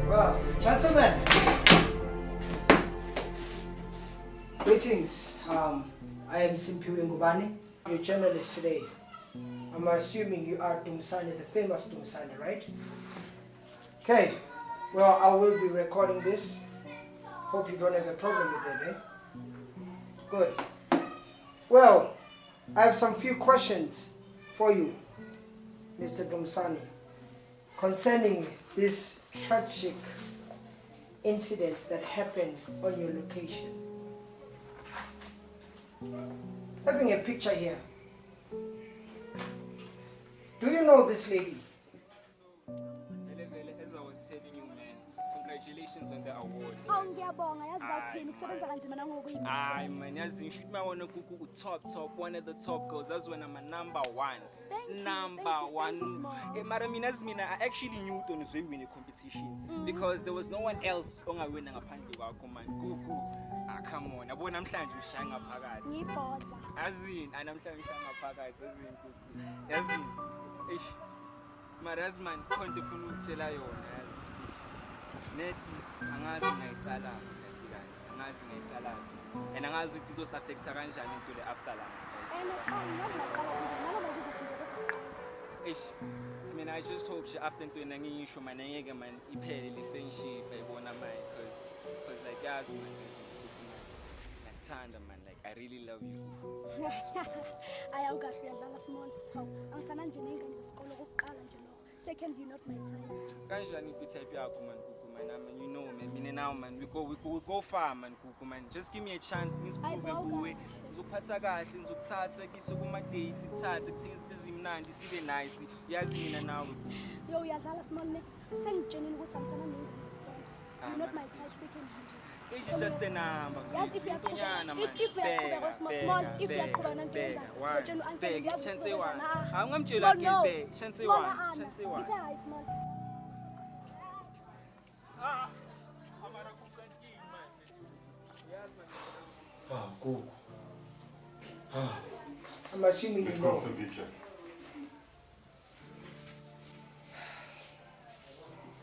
Well, gentlemen, greetings. I am Simpiwe Ngubane, your journalist today. I'm assuming you are Dumisani, the famous Dumisani, right? Okay, well, I will be recording this. Hope you don't have a problem with it, eh? Good. Well, I have some few questions for you, Mr. Dumisani, concerning this tragic incident that happened on your location. Having a picture here. Do you know this lady? As I was telling you, man, congratulations on the award. Aye, man, as you shoot my one top, one of the top girls. That's when I'm a number one. Number one. I actually knew it on the winning competition because there was no one else on a winning a panty. Come on, I want to shine up as in, and I'm trying to shine up as in, Marazman, Contefunu Chelayon, Net, Angas Naitala, and Angas with those affects Aranja into the afterlife. I mean, I just hope she after to an issue, my nigga man, he paid the friendship by one of mine, because like gas man is Tanda man, like I really love you. I am got you as a small how I'm Sananjing and the school of Kalangelo. Second, you not my time. Kanjani could type ya kuman, you know me now man, we go far man, kukuman. Just give me a chance, it's proven way. Zupataga, Zutata, Gisuma dates, it's hard, it is this in 90, see the nice, Yazin now. Yo, Yazala small neck, send Jenny with some Sananjing. Not my type, second. It's just a number. Yes, if you are small, if you are Kuban I'm going to Cool. I'm assuming you know.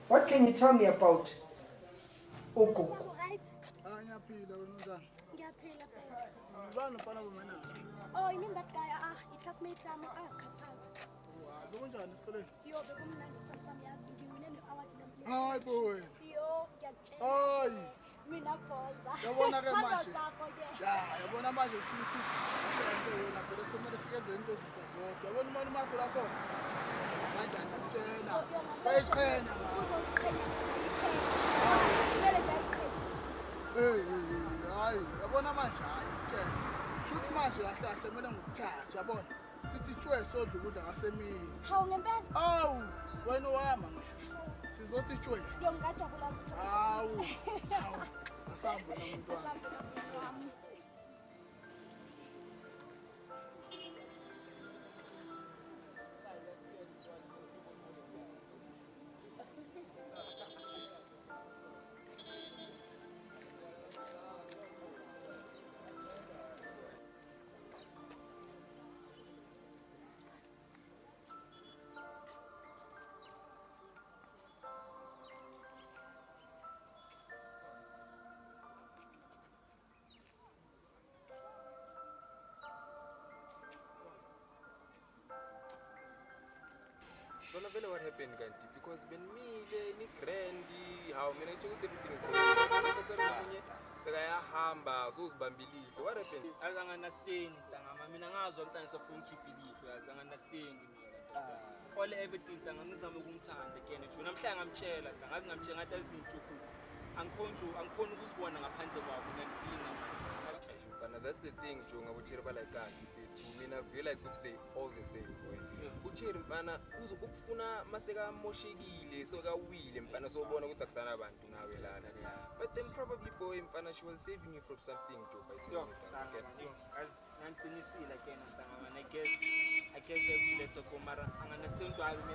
What can you tell me about Okoko? Oh, you mean that guy? He classmates are Kataza. Yo, the woman and some years you will know our Hi, boy. Yo, get Hi. Mina Posa. You want to get much? Yeah, you want to match it. Somebody gets into it. I want money, my phone. Hey, I want to match. Shoot match, I said, Madam Charge, I want. City choice, so the good I say me. How long been? Oh, when no I'm she's what the choice. Young Gachabulas. What happened, Ganti? Because when me, the Grandy, how many everything is going Sagaya Hamba, so Bambili. What happened? As I understand, I mean, I was sometimes a funky belief, as I understand. All everything, I'm going to I'm saying I'm chair, I'm chair, I doesn't joke. I'm going to one and a panther. That's the thing, Jonga, which are like us. To me, I realize they all the same way. Ucheri mfana ukufuna maseka moshekile so ka wheel mfana so bona ukuthi akusana abantu nawe lana. But then probably boy mfana she was saving you from something Joe by telling you as Anthony see like I guess actually let's go mara I understand to have me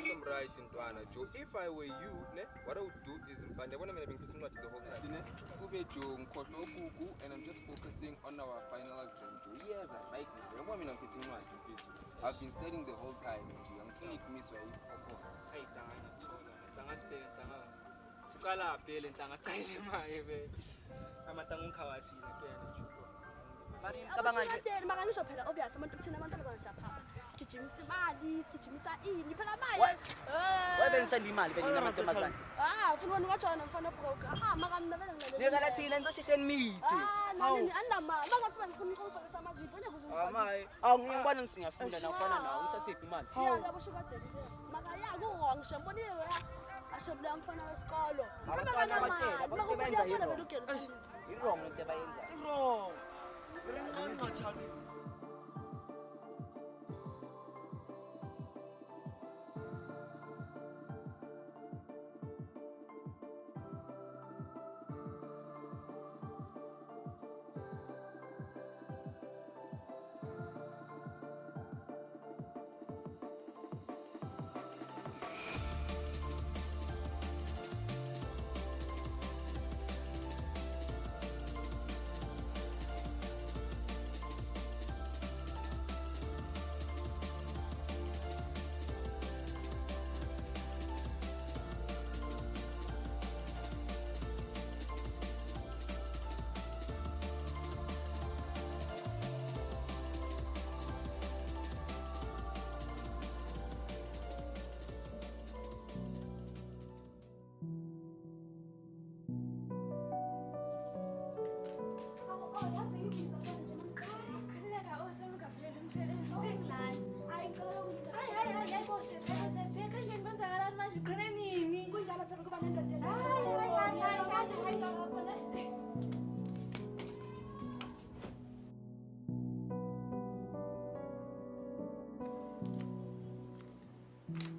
some right Ntwana Joe. If I were you, ne, what I would do is mfana yabona mina bengiphethe incwadi the whole time. Kube Joe ngikhohlwa ukuku and I'm just focusing on our final exam Joe. Yes, right now. Yabona mina ngiphethe incwadi mfethu. I've been studying the whole time. I'm fully committed. Hey, sibheke ntanga. Siqala phela ntanga sicayile maye vele. Amatanga ungikhawathile kena jubo. Mari cabanga nje. Makangisho phela obvious abantu thina abantu abazana siyaphapha. Sigijimisa imali, sigijimisa ini phela baye. Webe ngisanda imali vele namantombazane. Ufuna wena wajona mfana broker. Makamna vele ngale. Ngekala thina nizoshesheni mithi. Nani andama mangathi bangifuna ukufaka amazipho nje kuzungisa. Amaye, awungibona ngithi ngiyafunda na ufana nawe ngithathe imali. Ya kabusho kade. Makaya kuwong shambonile ya. Ashobula mfana wesikolo. Abantwana abatshela bonke benza yiro. Irong into abayenza. Wrong. Ngicela ngathani.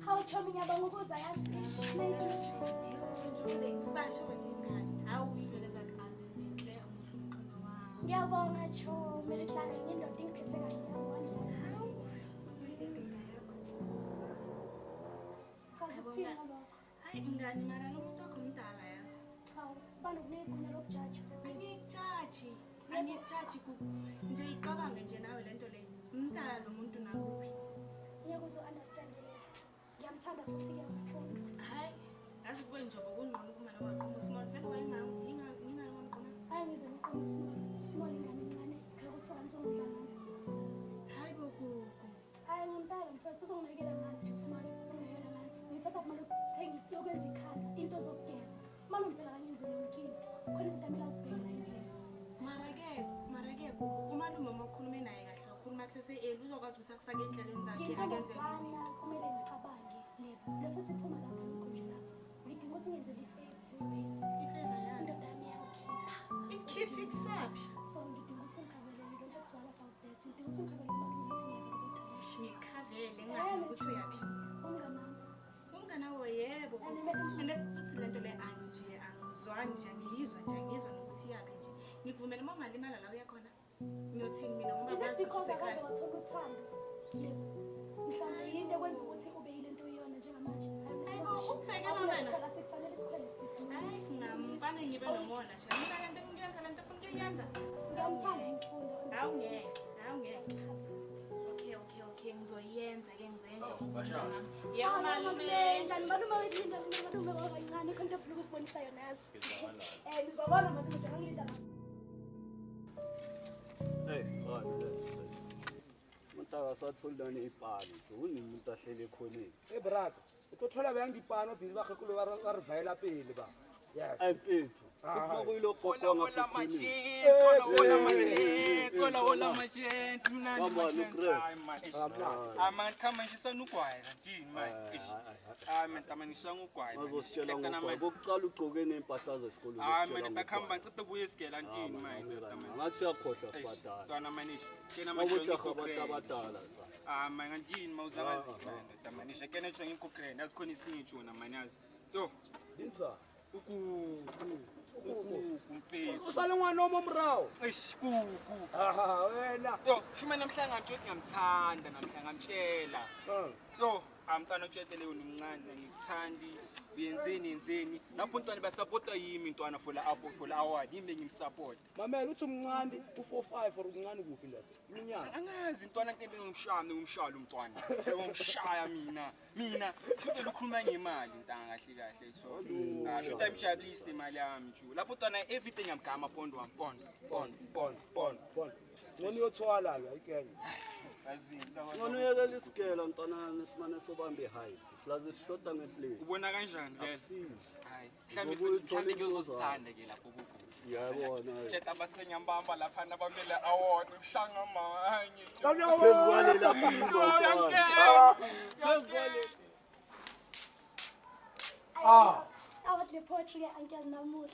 How charming yabanga ukuza yazi. Ngiyabonga cho, mina hlala ngindoda ingiphethe kahle yamandla. Hayi mngani mara lo muntu wakho mdala yazi. Hawu, banokunegunya lokujaja. Angikujaji kuku. Nje iqabanga nje nawe lento le. Mdala lo muntu nakuphi. Ngiyakuzo understand le. Ngiyamthanda futhi ngiyamfunda. Hayi, yazi kube njengoba kungcono kuma lo waqoma small vele wayengangqona. Hayi ngize ngiqome small ingane encane. Khaya ukuthi wani songidlala. Hayi bokuku. Hayi ngempela mfethu uzongibekela ngani small uzongibekela ngani. Ngithatha kumalo thengi yokwenza ikhanda into zokugeza. Manje phela kanye ngenzele umkini. Khona izinto amela azibhekela endlela. Marake kuku umalume uma ukhulume naye kahle ukhuluma kusese uzokwazi ukusakufaka endleleni zakhe akenze Ngiyintombazana kumele ngicabange lebo. Lefuthi iphuma lapha ngikhonje lapha. Ngidinga ukuthi ngenzele ifavor anyways. ifavor yani Indoda yami yangikhipha. ikhiphi kusaphi So ngidinga ukuthi ngikhabele, you don't have to worry about that. Ngidinga ukuthi ngikhabele imali ukuthi ngiyeze ngizodalisha. ngikhavele ngazi ukuthi uyaphi Umnganami. umnganawo yebo mina uthi lento le angizwani nje ngiyizwa nokuthi iyaphi nje ngikuvumela uma ungalimala la uyakhona ngiyothini mina ngoba Is it bazi because ukuthi akaze usekhaya wathola uthando? Lebo. Mhlawumbe yinto ekwenza ukuthi ube yile nto uyiyona njengamanje. Hayibo, ukubhekela wena. Isikhala sekufanele sikhwele sisi. hayi ngingafane ngibe nomona nje mina lento ngiyenza lento funa ukuyenza Ngiyamthanda umfunda. awungeke okay ngizoyenza yebo Malume, njani malume wethu malume wakancane khona into ufuna ukubonisa yona yazi. Ngizobona malume njengoba ngilinda la. Hey, umuntu akasatholani ipalo nje umuntu ahlele ekhoneni. Hey brother, utothola bayangipano bhili bakhe kulo barivayela pele ba. Yes. Ayimfethu. Kuyilo gogo Hola ngaphezulu. hola machance mnandi Mama, machance. Lucre. Hayi man kama ngisana ugwaye kantini man. Man tamanisha ugwaye. Bazositshela ngoba bokuqala ugcoke nempahla zesikolo. Man takhamba ngicede buye isigela ntini man. Ngathi uyakhohlwa sibadala. Ntwana manishi. Kena Ukuthi machongi abantu abadala sa. man ngantini mawuzakazi man. Tamanisha kena chongi kokrene asikhona isinye tshona man yazi. To Inza. Mfethu. Usale ngwana omomrawo. Eish kuku. Aha, wena. Yo, shume namhlanje ngathi ngiyamthanda namhlanje ngamtshela. Yo, amntwana otshele wena umncane ngikuthandi. Yenzeni. Lapho ntwana basupporta yimi ntwana for la award, yimi ngimsupport. mamela uthi umncane u45 or umncane kuphi la iminyaka Angazi ntwana nkebe ngimshalo umntwana. Ngimshaya mina shube lukhuluma ngemali ntanga kahle so. Should I mjabulise imali yami nje. Lapho ntwana everything amgama pondo. ngone uyothwala la ikenge Azini. ngone uyekela isigela mntwana simane sobambe high plus ishoda ngeplay Ubona kanjani vele? Hayi, mhlambe ngiyozosithanda ke lapho kukhona. yabona Tsheta abasenyambamba lapha nabamele award uhlanga manye. phezwale lapha Award le poetry ya Uncle Namuhla.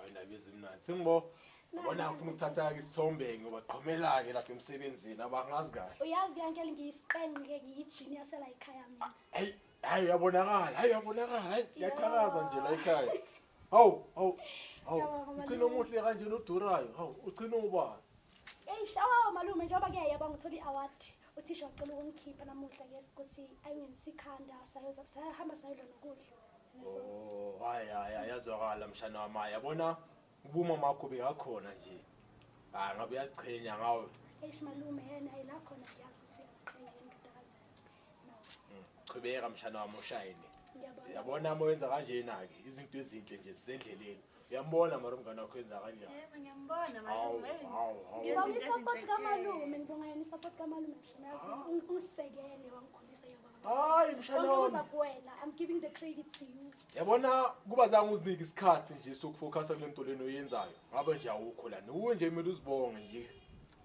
Indaba ezimnandi sengibona ngifuna ukuthatha ke isithombe ngoba qhomela ke lapha emsebenzini abangazi kahle. Uyazi ke Uncle ngiyisiqenge ngiyigenius la ekhaya mina. Hayi uyabonakala yaqhakaza nje la ekhaya. Hawu ucina omuhle kanje nodurayo ucina ubani Shawa malume njengoba ke yaba ngithola iaward uthisha ucela ukungikhipha namuhla ke ukuthi ayingisikhanda sayahamba sayidla nokudla. hayi yazwakala mshana wamaya yabona ubuma makho bekakhona nje ngabe uyazichenya ngawe Malume yena ayinakhona ngiyazi ukuthi uyaziqhenya indodakazi yakhe. Chubeka mshana wami ushayine. Ngiyabona. Yabona moyenza kanjena ke izinto ezinhle nje zisendleleni. Uyambona mara umngane wakho wenza kanjani? Yebo ngiyambona malume. Ngibonga support kaMalume, ngibonga yena support kaMalume mshanazi usekele wangikhulisa yaba. Hayi mshana wami. I'm giving the credit to you. Yabona kuba zange uzinike isikhathi nje sokufocus kule nto leno oyenzayo. Ngabe nje awukho la. Nuwe nje kumele uzibonge nje.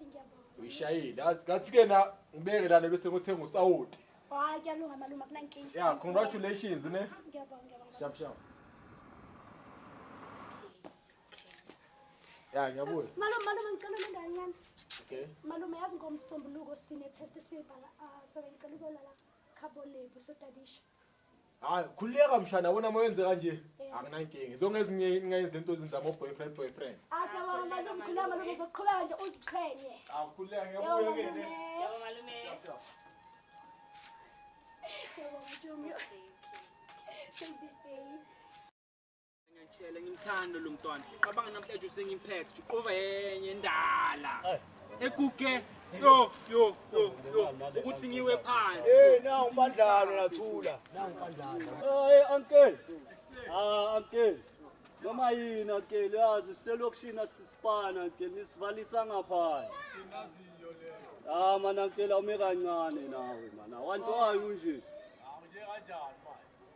Ngiyabonga. Uyishayile. Ngathi ke na ngibeke lana bese ngothenga usawoti. Hayi kuyalunga malume akunankinga. Yeah, congratulations ne. Ngiyabonga. Shap. Yeah, ngiyabuya. Malume ngicela lendanyana. Okay. Malume yazi ngomsombuluko sine test sibhala so ngicela ukulala khabo lebo sotadisha. Hayi, khuleka mshana wona moyenze kanje. Akunankinga. Zonke ezinye izinto ezenza mo boyfriend. Asiyabonga malume khuleka malume uzoqhubeka nje uziqhenye. Khuleka ngiyabuya ke ne. Yebo malume. Ngiyatshela ngimthanda lo mntwana. Cabanga namhlanje usengimphethe uqova yenye indala. Ekuke yo ukuthi ngiwe phansi. nawu umbandlalo lathula uncle uncle noma yini uncle yazi selokishini asisipana uncle nisivalisa ngapha mana uncle awume kancane nawe mana wantu wayo nje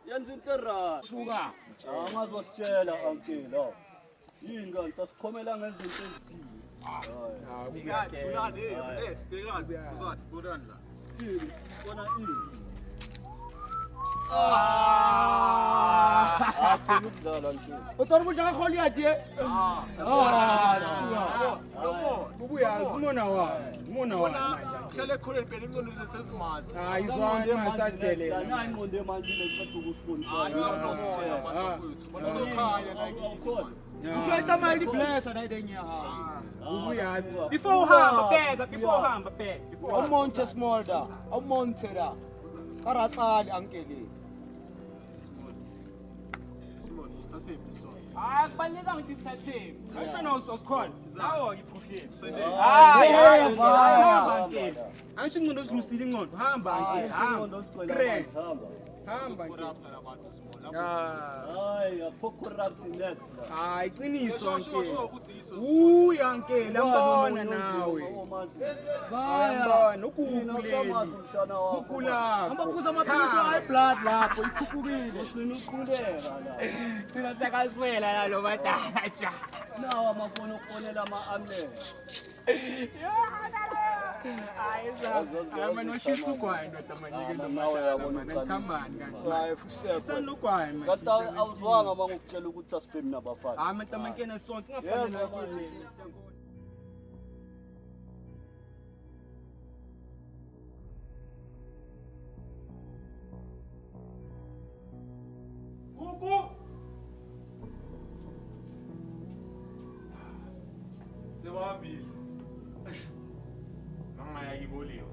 yenza into ra Suka. angazositshela uncle yini kanti asikhomela ngezinto ezithile thulani relax bekani uzathi bodani la bona ini ukudlala nje Uthora ukuthi akakholiya nje. Ubuyazi umona wami. Umona wami. hlale khona impela ingcondo sezimanzi Hayi izwana masadelela. nayi inqondo emanzi leqedwe ukusibonisa uzokhanya la Uthatha mali blessa na idenya. Ubuyazi. Before uhamba bheka. Amonte smolda amontera karatsali ankele Hayi kubaleka ngithi sithathe. Ashona usikhona. Hawo ngiphufile. hamba Hayi angisho ingcondo zirusile ingcondo. Hamba ke. Hamba ke. hayi akho corrupt next Hayi qiniso nke. Uya nke lambona nawe. Vaya nokukuleni. Kukula. amaphuza amaphilisi high blood lapho ikhuphukile sinuquleka la Sina sakaswela la lo badala ja. nawa amafoni ofonela ama-ambulance Hayi za. Amanoshisa ugwayi ndoda manyike lo nawe yabona madala khambani kanti. hayi fuseko Sanugwayi manje. kanti awuzwanga uma ngokutshela ukuthi asibhemi nabafana Hayi mantamankene sonke ngafanele Yebo, akile. Sebahambile. Mangaya kiboliwe.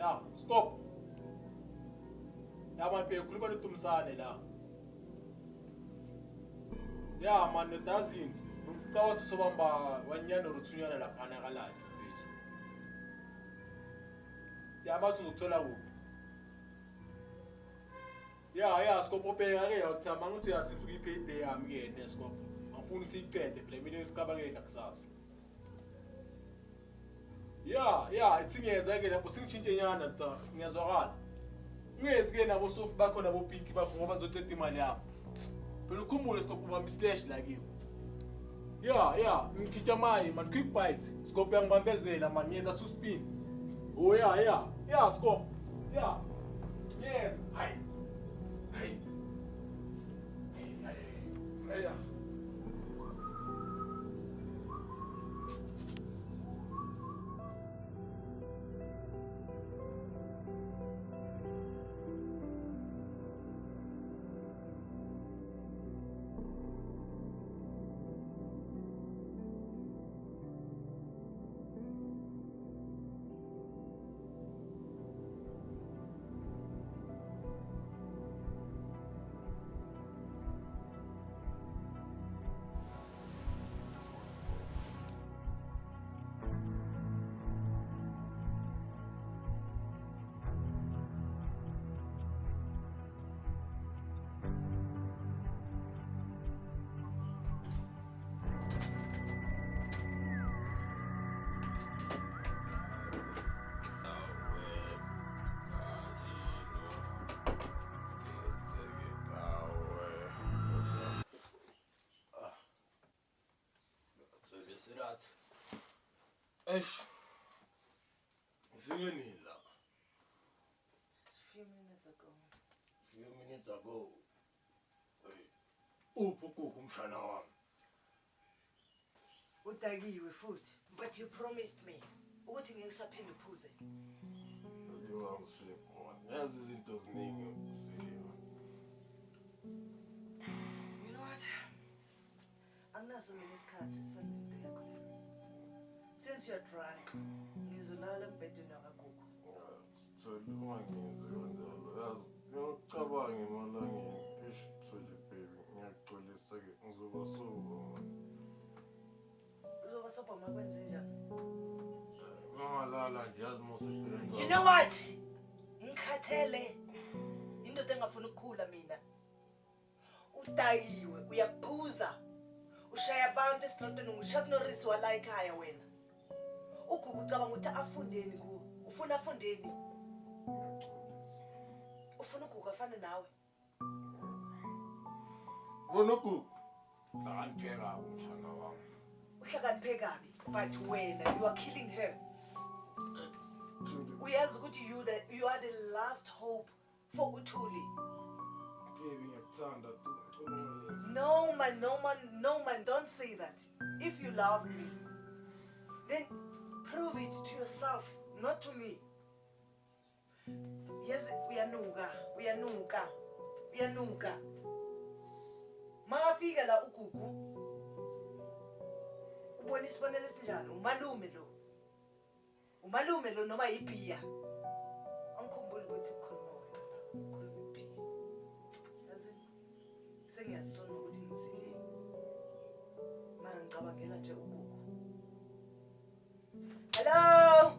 Ya, stop. Ya man, khuluma noTumsane la. Ya man, nodazini. Ngicabanga ukuthi sobamba wanyana ruthunyana lapha nakalani mfethu. Ya bathi ngokuthola kuphi? Ya, Scopo phela ke yakuthama ngithi yasithi ukuyipayday yami ke neScopo. Angifuni siyicede phela mina esicabangeni nakusasa. Ya, itsingeza ke lapho singitshintshe nyana ta, ngiyazwakala. Ngezi ke nabo sofu bakho nabo Pinky bakho ngoba ngizoceda imali yami. Phela ukhumbule Scopo ubamba islash la kiwo. Ya, ngitshintsha maye man quick bite. Scopo yangibambezela man ngiyenza two spin. Oh ya, Scopo. Ya. Yes, hayi. Hey. Eish. Ngifike nini la? Few minutes ago. Hey. Uphukuku umshana wami. Udakiwe futhi, but you promised me ukuthi ngeke saphinde uphuze. Ngiwasikho. Yazi izinto ziningi siliwe. You know what? Anginaso mina isikhathi salento yakho le. Since you're drunk, ngizolala embhedeni wakagogo. Uma ngenze kanjalo, yazi ngiyacabanga emalangeni, eish Thuli baby, ngiyaxolisa ke ngizoba soba. Uzoba soba makwenze njani? Ngalala nje yazi mosebhenza. You know what? Ngikhathele. Indoda engafuna ukukhula mina. Udayiwe, uyaphuza. Ushaya abantu esitratweni ngishaka noRisi wala ekhaya wena. Ugugu ucabanga ukuthi afundeni ku. Ufuna afundeni. Ufuna ugugu afane nawe. Wonoku. Hlakaniphe umshana wami. Uhlakaniphe kabi, but wena you are killing her. Uyazi ukuthi you are the last hope for uThuli. Baby ngiyakuthanda tu. No man, don't say that. If you love me, then prove it to yourself, not to me. Yes, uyanuka. Mafika la ugugu. Ubona isibonelo esinjani? Umalume lo noma ibhiya. Angikhumbuli ukuthi ukhuluma ibhiya. Yazi sengiyasona ukuthi ngizile. Mara ngicabangela nje ugugu. Hello.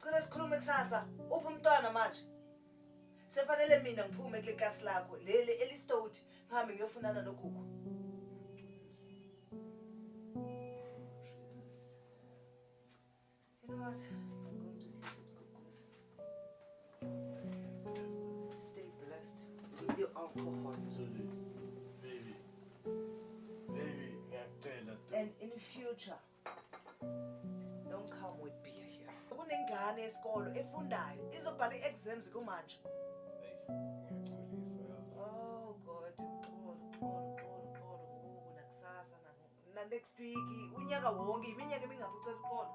Khona sikhulume kusasa. Uphi umntwana manje? Sefanele mina ngiphume kule kasi lakho leli elistoti ngihambe ngiyofunana nogugu. You know what? I'm going to stay with Gugus. Stay blessed with your alcohol. Baby, ngiyacela tu. And in the future, don't come with beer here. Kunengane esikolo efundayo izobhala i-exams kumanje. Oh God, xolo nakusasa na next week unyaka wonke iminyaka emingaphi ucela uxolo.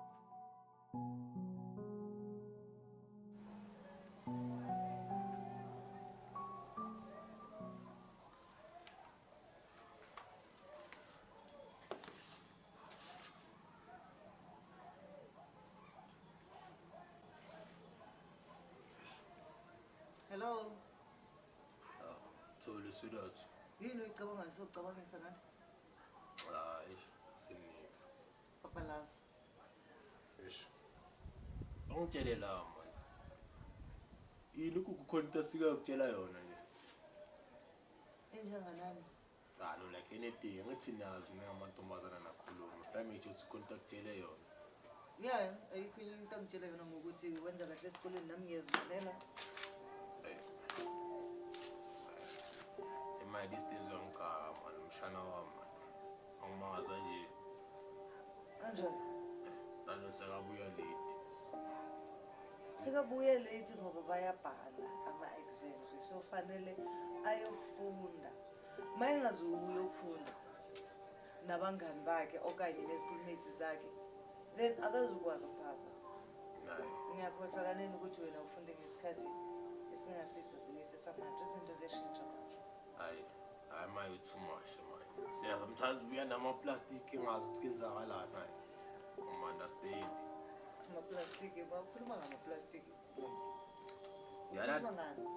sweetheart. Yini uyicabanga socabangisa nathi? Hayi, sinix. Papalazi. Eish. Ungitshele la man. Yini kukhona into asika ukutshela yona nje? Enjenganani? Lo like anything ngithi nazi ngingamantombazana nakhuluma. Prime uthi contact tshele yona. Yeah, ayikho into angitshela yona ngokuthi wenza kahle esikoleni nami ngiyazibalela. Imali these days ngicaka man umshana wami. Angimangaza nje. Kanjani? Nalo sekabuya late. Sekabuye late ngoba bayabhala ama-exams so fanele ayofunda. Mayingazi uyofunda nabangani bakhe okanye nezikulumates zakhe then akazukwazi ukuphasa. Ngiyakhohlwa kanini ukuthi wena ufunde ngesikhathi esingasiso sinise samanje izinto ziyashintsha manje. Hayi maye too much man. Siya sometimes ubuya nama-plastic engazi ukuthi kenzakalani hayi. Understand. Ama-plastic bakhuluma ngama-plastic.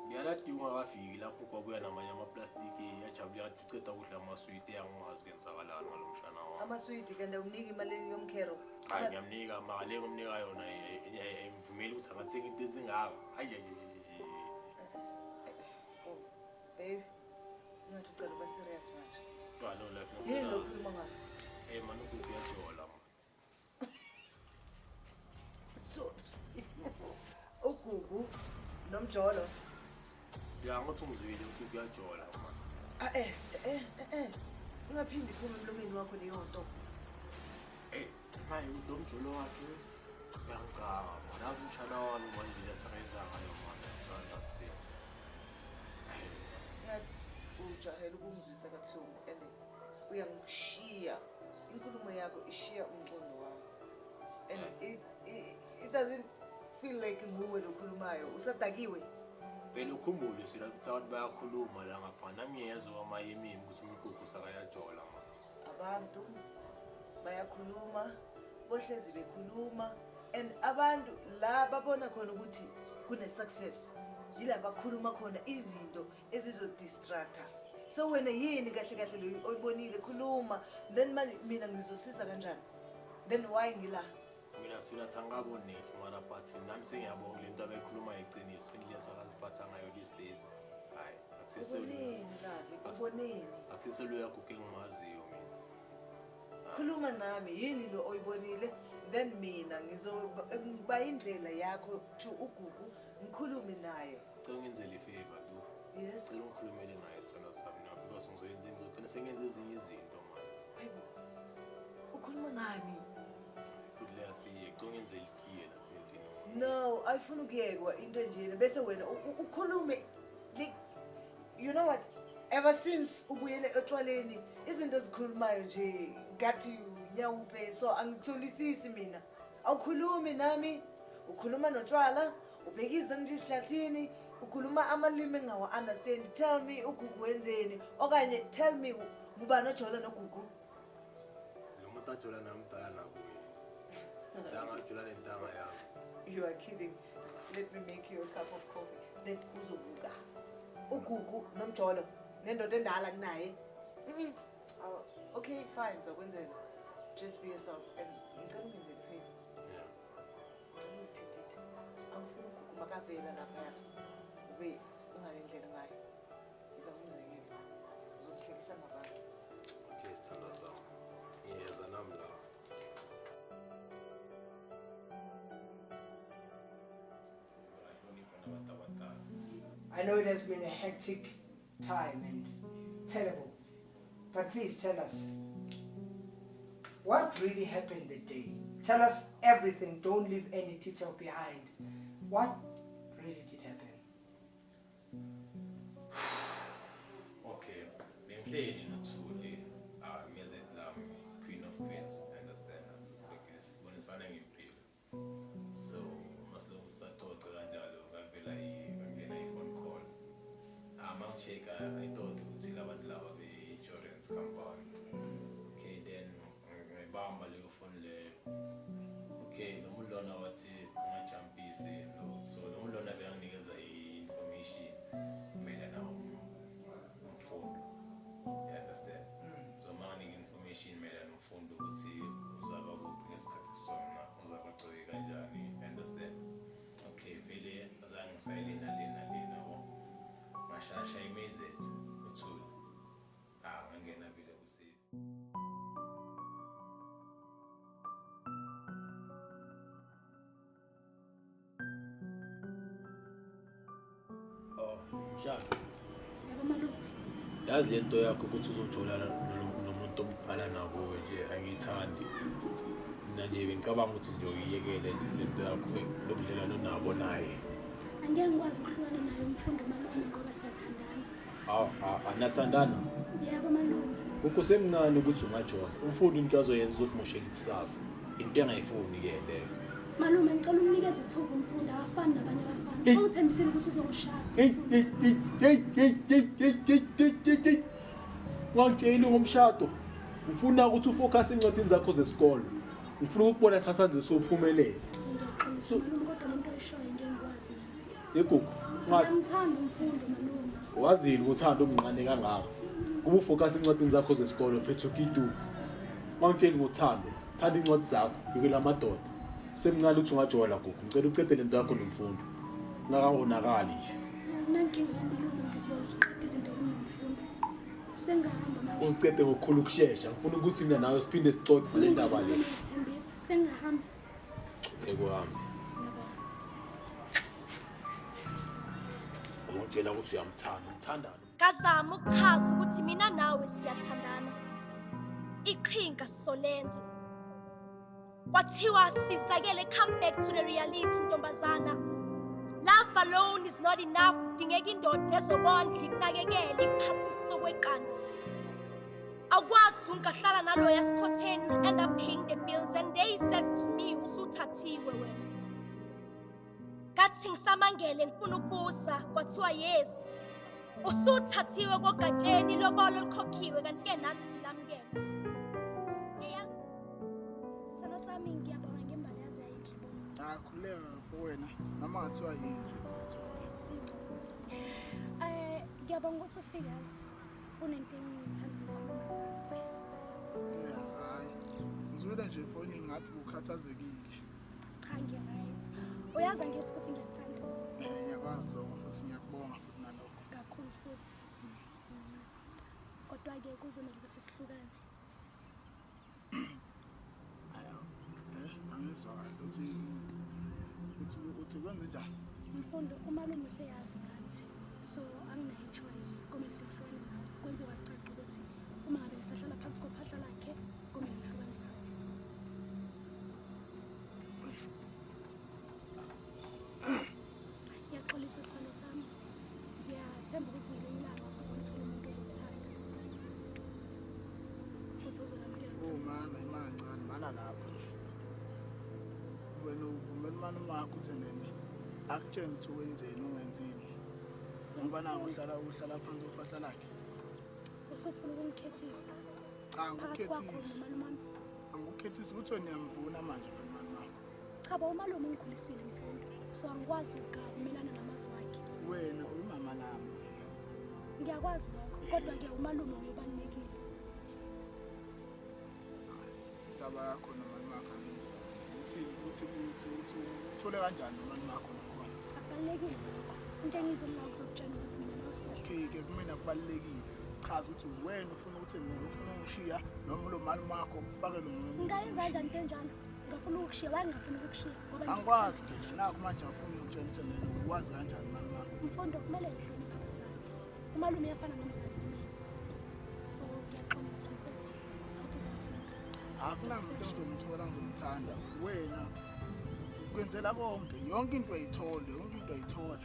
Ngiyalathi ungakafiki lapho kwabuya namanye ama-plastic yajabula ngathi uceda kudla amaswiti angazi kenzakalani ngalo mshana wami. Amaswiti kanti awuniki imali yomkhero? Hayi ngiyamnika mali engomnika yona ayimvumeli ukuthi angathenga into ezingaka. Hayi oh baby ngathi ucela uba serious manje. Lo like yini lokusima ngayo? Man ukuyajola man. So ugugu nomjolo Ngiyangathi ungizwile ukuthi kuyajola man. Ungaphindi phuma emlomeni wakho leyo nto. Maye udomjolo wakhe uyangicaka man. Azi umshana wami manje lesenza ngayo man. Understand. Ujahela ukungizwisa kabuhlungu and uyangishiya inkulumo yakho ishiya umqondo wami and it doesn't feel like nguwe lokhulumayo usadakiwe. Phela ukhumbule sila ukuthi abantu bayakhuluma la ngapha nami ngiyezwa amayemimi ukuthi umgugu sakayajola man. Abantu bayakhuluma bohlezi bekhuluma and abantu la babona khona ukuthi kune success yila bakhuluma khona izinto ezizodistracta. So wena yini kahle kahle lo oyibonile khuluma then mina ngizosisa kanjani? Then why ngila? Mina sifuna thangabone next but nami sengiyabona lento abayikhuluma iqiniso indlela sakaziphatha ngayo these days. Hayi Uboneni Lavi, uboneni. Akuseselo yakho kengimaziyo mina. Khuluma nami yini lo oyibonile then mina ngizoba indlela yakho to ugugu ngikhulume naye. Ngenzele ifavor tu. Yes. Ngicela ungikhulumele naye sona sami na because ngizoyenza ngizogcina sengenza ezinye izinto man. Hayibo. Ukhuluma ngani? Futhi lasiye ngizongenzela itiye lapha endlini. No, ayifuna ukuyekwa into enjena bese wena ukhulume you know what? Ever since ubuyele etshwaleni izinto ezikhulumayo nje ngathi unyawupe so angitholisisi mina. Awukhulumi nami, ukhuluma notshwala, ubhekiza ngihlathini, ukhuluma amalimi engawa understand. Tell me ugugu wenzeni okanye tell me ngubani ojola nogugu. Lo muntu ajola namdala nakuye. Ndangajola nentanga yami. You are kidding. Let me make you a cup of coffee. Then uzovuka. Ugugu nomjolo nendoda endala kunaye. Okay, fine. Zokwenzela. Just be yourself and ngicela ungenzele favor. Yeah. Ngicela uzithithithe. Angifuni ugugu makavela lapha. Ube ungalendlela ngayo. Iba ngumzekelo. Uzokuhlekisa ngabantu. Okay, sithanda sami. Ngiyeza nami la. I know it has been a hectic time and terrible, but please tell us, what really happened that day? Tell us everything, don't leave any detail behind. What really did happen? Okay, bengihleli nothuli music lami Queen of Queens, understand? Because bonisana ngiphila. So masilo saxoxa kanjalo ngavela ngena iphone call. Mangisheka I thought ukuthi labantu laba be-insurance company. Okay, then ngibamba leyo phone leyo. Okay, lo muntu lona wathi ungajumpisi so lo muntu lona beyanginikeza i-information mayelana information mayelana ufunda ukuthi uzaba kuphi ngesikhathi sona uzaba gcoke kanjani understand okay vele azange ngisayilena lena mashasha imezet uthula ngangena vele kusafe Mshana Yebo malume. yazi lento yakho ukuthi uzojolana nomuntu ombhala nakuwe nje angiyithandi mina nje bengicabanga ukuthi nje uyiyekele nje lento yakho lokudlelana nabo naye Angeke ngikwazi ukuhlukana naye umfundo malume ngoba siyathandana. anathandana Yebo malume. ukusemncane ukuthi ungajona umfundi into azoyenza ukumoshela ikusasa into engayifuni ke leyo Malume ngicela umnikeze ithuba umfundo akafani nabanye abafana. Ungithembisile ukuthi uzoshaya. Ngakutshela ngomshado ufuna ukuthi ufocus encwadini zakho zesikole ufuna ukubona sasanje sophumelele Ngiyaqinisa malume kodwa lento oyishoyo ngiyengikwazi. yegugu ngathi Ngiyamthanda umfundo malume. wazini ukuthanda omncane kangaka kuba ufocus encwadini zakho zesikole phethe ukidu ngakutshela ngothando thanda incwadi zakho yikela amadoda semncane uthi ungajola gugu ngicela uqede lento yakho nomfundo ngakawonakali nje Nankinga malume ngizoziqeda izinto kumfundo. Sengahamba manje. uzicede ngokukhulu ukusheshsha ngifuna ukuthi mina nawe siphinde sixoxe le ndaba le Ngithembisa sengahamba. ekuhambe ngitshela ukuthi umthandana Ngazama ukuchaza ukuthi mina nawe siyathandana. Iqhinga sisolenza. Kwathiwa sizakele come back to the reality ntombazana. Love alone is not enough. Dingeka indoda ezobondla ikunakekele ikuphathise sokweqana. Akwazi ungahlala nalo yasikhotheni will end up paying the bills and they said to me usuthathiwe wena. Ngathi ngisamangele ngifuna ukubuza kwathiwa yes. Usuthathiwe kogatsheni lobolo likhokhiwe kanti ke nathi silamukela. Sana sami ngiyabonga ngembali yazi ayinhle. Khuleka wena noma ngathiwa yini nje. Ngiyabonga ukuthi ufikazi. Kunento engithanda ukukhuluma nawe. Hayi. Ngizwile nje phone ngathi ukhathazekile. Cha ngiyaright. Uyazi ngiyothi ukuthi ngiyakuthanda. Ngiyakwazi lokho futhi ngiyakubonga futhi nalokho. Kakhulu futhi. Kodwa ke kuzomela ukuthi sihlukane. Angizwa kahle uthi kwenze njani? Mfundo umalume useyazi ngathi. So anginayo choice. Kumele sihlukane nawe. Kwenziwa caca ukuthi uma ngabe ngisahlala phansi kophahla lakhe kumele ngihlukane nawe. Ngiyaxolisa sisalo sami. Ngiyathemba ukuthi ngelinye ilanga uzomthola umuntu ozomthanda. Futhi uzolamukela uthando. Mana imancane mana lapho nje. Wena uvumela manje makho uthenene akutshela ukuthi wenzeni ungenzini. Ngoba nawe uhlala phansi kophahla lakhe. Usufuna ukungikhethisa. Cha ngikukhethisa. Angikukhethisa ukuthi niyamvuna manje mama. Cha ba umalume ungikhulisile mfundo. So angikwazi ukumelana namazwi akhe. Wena uyimama lami. Ngiyakwazi lokho kodwa ke umalume uyobalekile. Ndaba yakho nomama wakho angizwa. Uthi uthole kanjani nomama wakho nakhona? Akubalekile lokho. Into engizela la ukuzokutshela ukuthi mina nawe siyahlala. Okay ke kumina kubalekile. Chaza ukuthi wena ufuna ukuthi ufuna ukushiya noma lo mali wakho ufake lo muntu. Ngayenza kanjani into enjalo? Ngafuna ukushiya, wangafuna ukushiya ngoba angikwazi nje naku manje ufuna ukutshela ukuthi ukwazi kanjani mama wakho. Mfundo kumele ngihloniphe abazali. Umalume uyafana nomzali kumina. So ngiyaxolisa mfethu. Akunamuntu ozomthola ngizomthanda wena kwenzela konke yonke into ayithole yonke into ayithola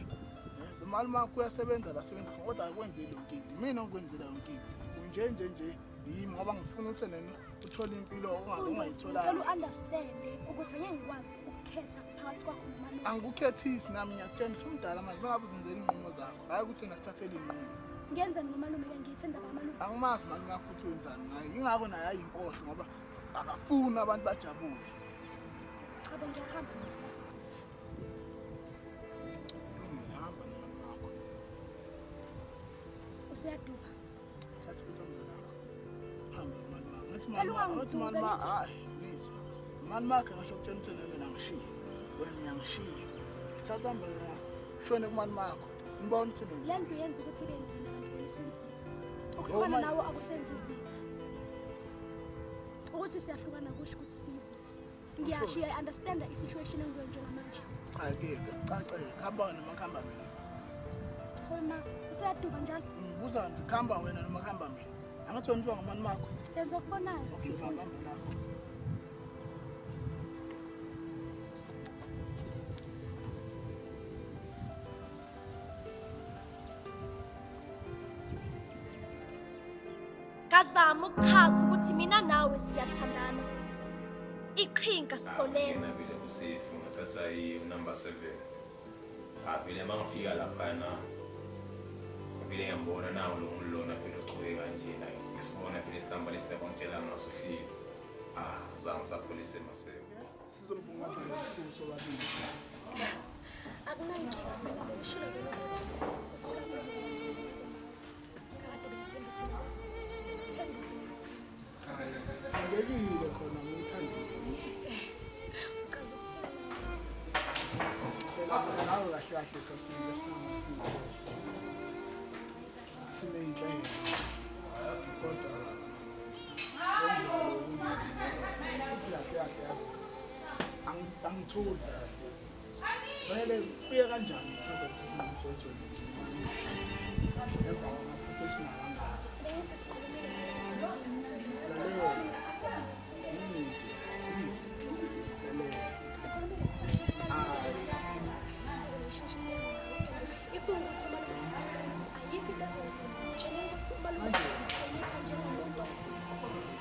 lo mali makho uyasebenza la sebenza kodwa akwenzeli yonke into mina ngikwenzela yonke into nje yimi ngoba ngifuna ukuthi nene uthole impilo ongayithola ngicela uunderstand ukuthi angeke ngikwazi ukukhetha phakathi kwakho nomalume angikukhethisi nami ngiyakutshela umdala manje bengabe uzenzela inqumo zakho hayi ukuthi ngakuthathela inqumo ngenze nomalume ke ngiyithanda bamalume angimazi mali makho uthi wenzani ngayo ingakho naye ayinkohlo ngoba akafuni abantu bajabule cha ngiyahamba ngihamba nomama wakho usuyaduba thatha into ngakho hamba mali wakho ngathi Uthi mani ma hayi nizwa. Mani makhe ngisho ukutshela ukuthi mina ngishiya. Wena ngiyangishiya. Thatha mbele yakho. Shone kumani makho. Ngibona ukuthi Le nto yenza ukuthi benzile abantu belisenzile. Ukuhlukana nawo akusenzi izitha. Ukuthi siyahlukana kusho ukuthi siyizitha. Ngiyasho I understand the situation engikuyo njengamanje. Cha ke cacela khamba noma khamba mina. Khona useyaduka njalo. Ngibuza nje khamba wena noma khamba mina. Angathi wena ngomani makho. Yenza okubonayo. Okay, khamba nakho. Ngazama ukuchaza ukuthi mina nawe siyathandana. Iqhinga sisolenza. Vile usafe ngathatha number 7. Vile mangifika lapha na vile ngiyambona nawo lo mulona vele uqhubeka kanje naye. Ngisibona vile isihamba lesibongitshela ngasuhlile. Zange sapholisa emaseko. Sizolibungaza ngesuku sobabili. Akunankinga mina bengishilo vele ukuthi Thembekile khona ngithandile. Phela nawe kahle kahle sasinike sinamaphupho. Sineyinhlelo. Kodwa futhi kahle kahle yazi. Angitholi kahle. Vele kuye kanjani uthatha isinqumo sokuthi emva kwamaphupho esinakangaka. bengithi sikhulumile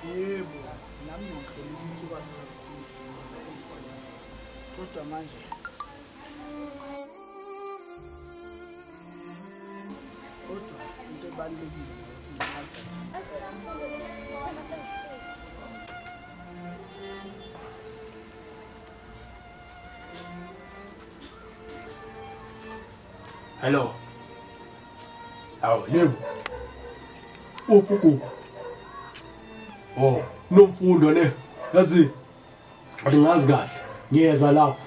Yebo, nami ngikholwa ukuthi ukwazi ukukhulisa. Kodwa manje kodwa into ebalulekile ukuthi ngingazithatha. Hello. Awu, Lebo. Uphuku. Oh, nomfundo le. Yazi. Angazi kahle. Ngiyeza lapho.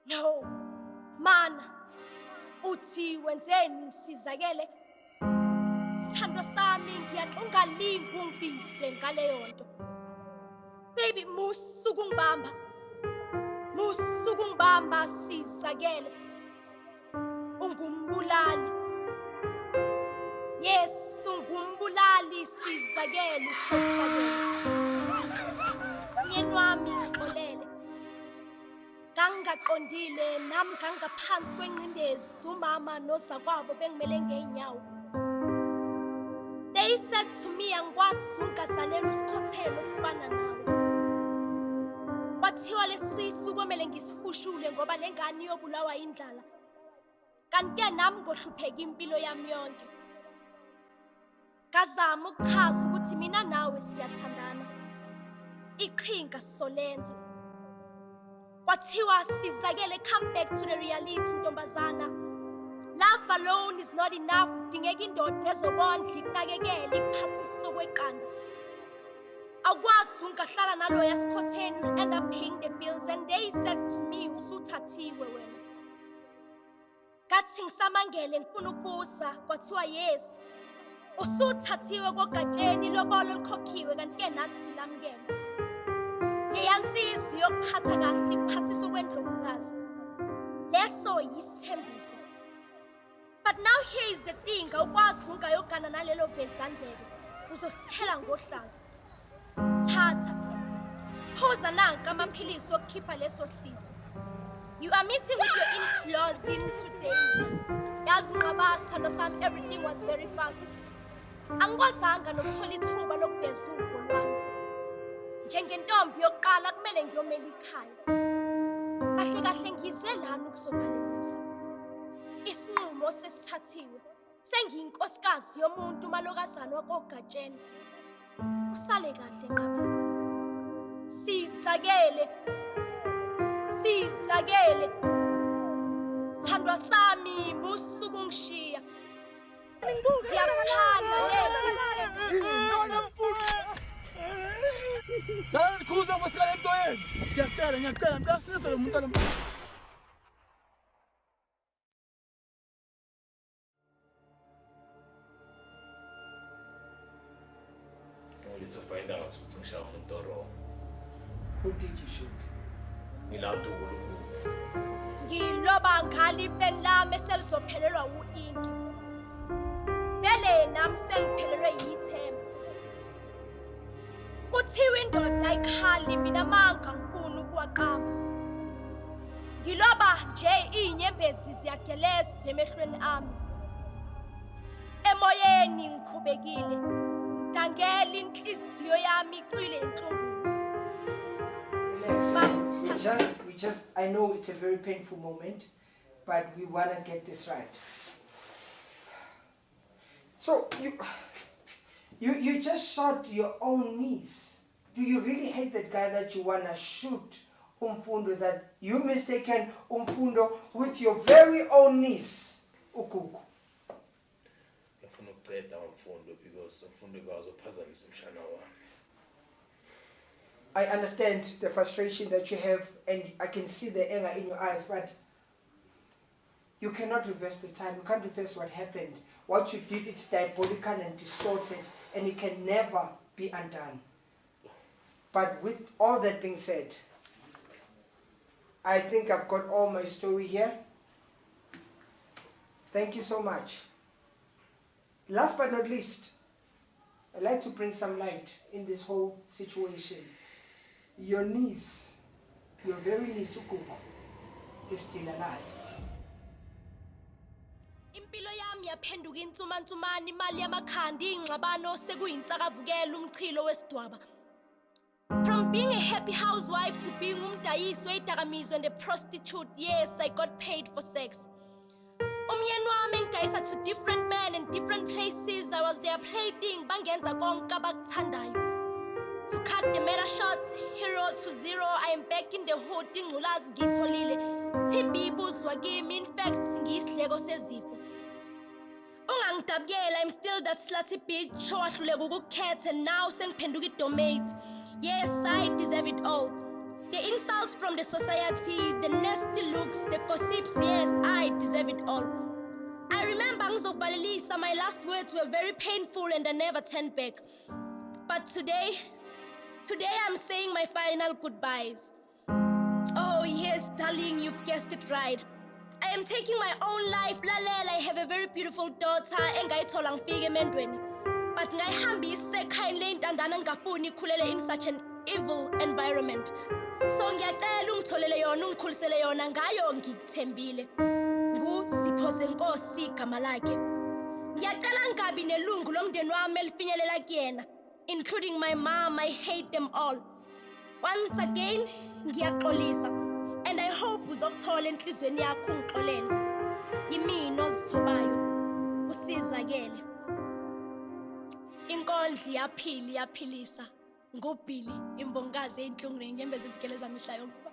No, mana, uthi wenzeni sizakele. Sithando sami ngiyaxunga lingu ngibise ngaleyo nto. Baby, musukungibamba sizakele. Ungumbulali. Yes, ungumbulali sizakele ukhohlakele. Nyeni wami ngixolele. Ngangaqondile nami ngangaphansi kwengcindezi umama nozakwabo bengimele ngeenyawo. They said to me angikwazi ungasalela usikhothelo ufana nawe. Kwathiwa lesisisu komele ngisihushule ngoba lengane iyobulawa indlala. Kanti ke nami ngohlupheka impilo yami yonke. Ngazama ukuchaza ukuthi mina nawe siyathandana. iqhinga Solenzo. Kwathiwa sizakele, come back to the reality ntombazana. Love alone is not enough. Dingeka indoda ezokondla ikunakekele ikuphathise okweqanda. Akwazi ungahlala nalo yasikhotheni, will end up paying the bills, and they said to me usuthathiwe wena. Ngathi ngisamangele ngifuna ukubuza, kwathiwa yes. Usuthathiwe kogatsheni lobolo likhokhiwe, kanti ke nathi silamukele. Leyansizwa yokuphatha kahle ikuphathisa okwendlovukazi. Leso yisithembiso. But now here is the thing, awukwazi ungayogana nalelo bezandlebe, uzosithela ngohlazo. Thatha, phuza nanka amaphilisi okukhipha leso sisu. You are meeting with your in-laws in 2 days. Yazi ngqabasa nosami, everything was very fast. Angikwazanga nokuthola ithuba lokuveza uvo lwami. Njengentombi yokuqala kumele ngiyomela ikhaya. Kahle kahle ngize lana ukuzobalelisa. Isinqumo sesithathiwe. Sengiyinkosikazi yomuntu malokazana wakogatsheni. Usale kahle nqaba. Sizakele. Sizakele. Sithandwa sami musuku ngishiya. Ngiyakuthanda yena. Dala nikhuza ngosila lento yenu. Ngiyacela mntasinisa lo muntu to find out ukuthi ngishaya umuntu wrong. Who did you shoot? Ngilanto uNkulunkulu. Ngiloba ngali pen lami selizophelelwa uinki. Vele nami sengiphelelwe yithemba. Kuthiwa indoda ayikhali, mina manga ngifuna ukuwaqamba. Ngiloba nje inyembezi ziyageleza emehlweni ami. Emoyeni ngikhubekile. Ngangela inhliziyo yami icwile enhlungwini. I know it's a very painful moment, but we want to get this right. So you just shot your own niece. Do you really hate that guy that you want to shoot Umfundo, that you mistaken Umfundo with your very own niece, Ukuku? Ngifuna ukuceda Umfundo because Umfundo kwazophazamisa umshana wami. I understand the frustration that you have, and I can see the anger in your eyes, but you cannot reverse the time. You can't reverse what happened. What you did, it's diabolical and distorted, and it can never be undone. But with all that being said, I think I've got all my story here. Thank you so much. Last but not least, I'd like to bring some light in this whole situation. Your niece, your very niece Ukuku, is still alive. Impilo yami yaphenduka insumansumane, imali yamakhandi ingxabano sekuyinsakavukela umchilo wesidwaba. From being a happy housewife to being umdayisi weyidakamizwa and a prostitute, yes, I got paid for sex. Umyeni wami engidayisa to different men in different places. I was their plaything, bangenza konke abakuthandayo. To cut the matter short, 0 to 0, I am back in the hood, ingculazi ngitholile. TB ibuzwa kimi, in fact, ngiyisidleko sezifo. Ungangidabukela, I'm still that slutty bitch, owahluleka ukukhetha, and now sengiphenduka idomate. Yes, I deserve it all. The insults from the society, the nasty looks, the gossips, yes, I deserve it all. I remember ngizobalelisa, my last words were very painful and I never turned back. But today I'm saying my final goodbyes. Oh yes, darling, you've guessed it right. I am taking my own life, Lalela. I have a very beautiful daughter, engayithola ngifike emendweni. But ngayihambise kindly intandana ngafuni ikhulele in such an evil environment. So ngiyacela ungitholele yona, ungikhulisele yona, ngayo ngikuthembile. Sipho Zenkosi igama lakhe. Ngiyacela ngabi nelungu lomndeni wami elifinyelela kuyena, including my mom. I hate them all. Once again, ngiyaxolisa, and I hope uzokuthola enhlizweni yakho ungixolele. Yimina ozithobayo, usizakele. Inkondli yaphili yaphilisa. ngobhili imbongazi eyinhlungu nenyembezi ezigeleza mihla yonke.